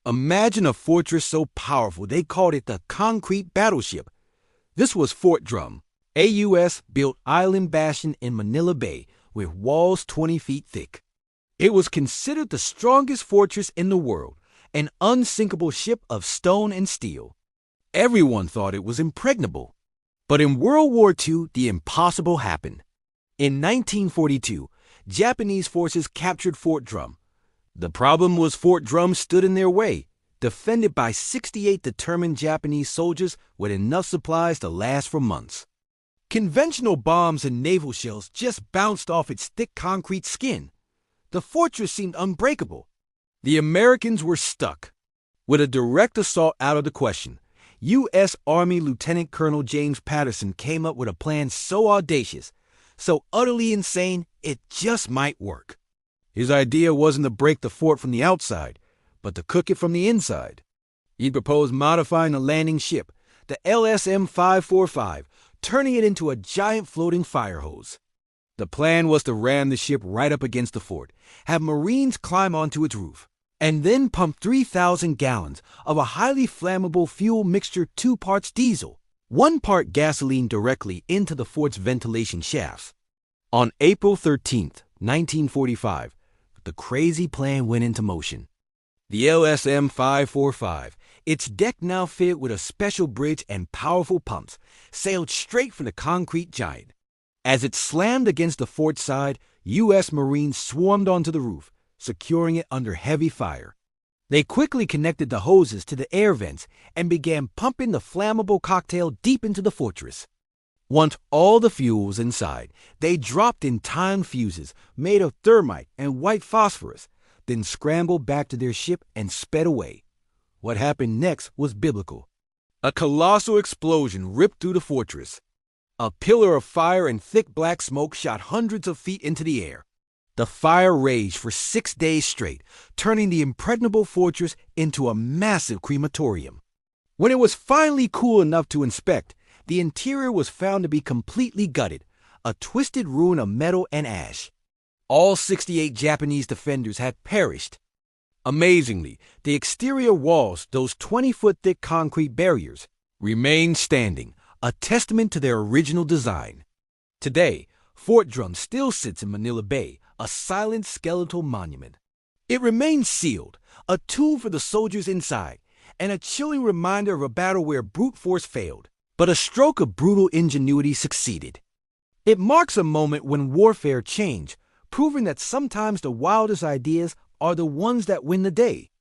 Imagine a fortress so powerful they called it the concrete battleship. This was Fort Drum, a U.S.-built island bastion in Manila Bay with walls 20 feet thick. It was considered the strongest fortress in the world, an unsinkable ship of stone and steel. Everyone thought it was impregnable. But in World War II, the impossible happened. In 1942, Japanese forces captured Fort Drum. The problem was Fort Drum stood in their way, defended by 68 determined Japanese soldiers with enough supplies to last for months. Conventional bombs and naval shells just bounced off its thick concrete skin. The fortress seemed unbreakable. The Americans were stuck. With a direct assault out of the question, U.S. Army Lieutenant Colonel James Patterson came up with a plan so audacious, so utterly insane, it just might work. His idea wasn't to break the fort from the outside, but to cook it from the inside. He proposed modifying the landing ship, the LSM-545, turning it into a giant floating fire hose. The plan was to ram the ship right up against the fort, have Marines climb onto its roof, and then pump 3,000 gallons of a highly flammable fuel mixture 2 parts diesel, 1 part gasoline directly into the fort's ventilation shafts. On April 13, 1945, the crazy plan went into motion. The LSM-545, its deck now fitted with a special bridge and powerful pumps, sailed straight for the concrete giant. As it slammed against the fort side, U.S. Marines swarmed onto the roof, securing it under heavy fire. They quickly connected the hoses to the air vents and began pumping the flammable cocktail deep into the fortress. Once all the fuel was inside, they dropped in timed fuses made of thermite and white phosphorus, then scrambled back to their ship and sped away. What happened next was biblical. A colossal explosion ripped through the fortress. A pillar of fire and thick black smoke shot hundreds of feet into the air. The fire raged for 6 days straight, turning the impregnable fortress into a massive crematorium. When it was finally cool enough to inspect, the interior was found to be completely gutted, a twisted ruin of metal and ash. All 68 Japanese defenders had perished. Amazingly, the exterior walls, those 20-foot-thick concrete barriers, remained standing, a testament to their original design. Today, Fort Drum still sits in Manila Bay, a silent skeletal monument. It remains sealed, a tool for the soldiers inside, and a chilling reminder of a battle where brute force failed, but a stroke of brutal ingenuity succeeded. It marks a moment when warfare changed, proving that sometimes the wildest ideas are the ones that win the day.